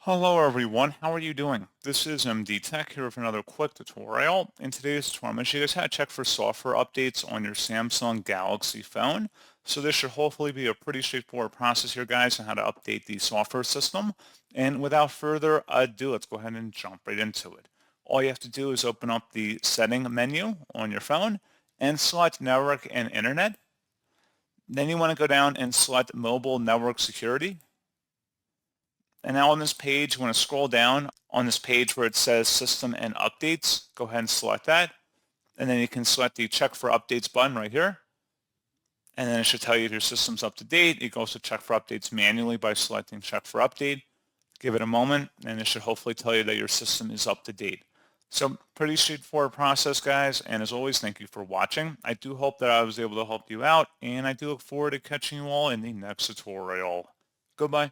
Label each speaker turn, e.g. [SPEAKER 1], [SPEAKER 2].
[SPEAKER 1] Hello everyone, how are you doing? This is MD Tech here with another quick tutorial. In today's tutorial, I'm going to show you guys how to check for software updates on your Samsung Galaxy phone. So this should hopefully be a pretty straightforward process here, guys, on how to update the software system. And without further ado, let's go ahead and jump right into it. All you have to do is open up the setting menu on your phone and select Network and Internet. Then you want to go down and select Mobile Network Security. And now on this page, you want to scroll down on this page where it says System and Updates. Go ahead and select that. And then you can select the Check for Updates button right here. And then it should tell you if your system's up to date. You can also check for updates manually by selecting Check for Update. Give it a moment, and it should hopefully tell you that your system is up to date. So pretty straightforward process, guys. And as always, thank you for watching. I do hope that I was able to help you out, and I do look forward to catching you all in the next tutorial. Goodbye.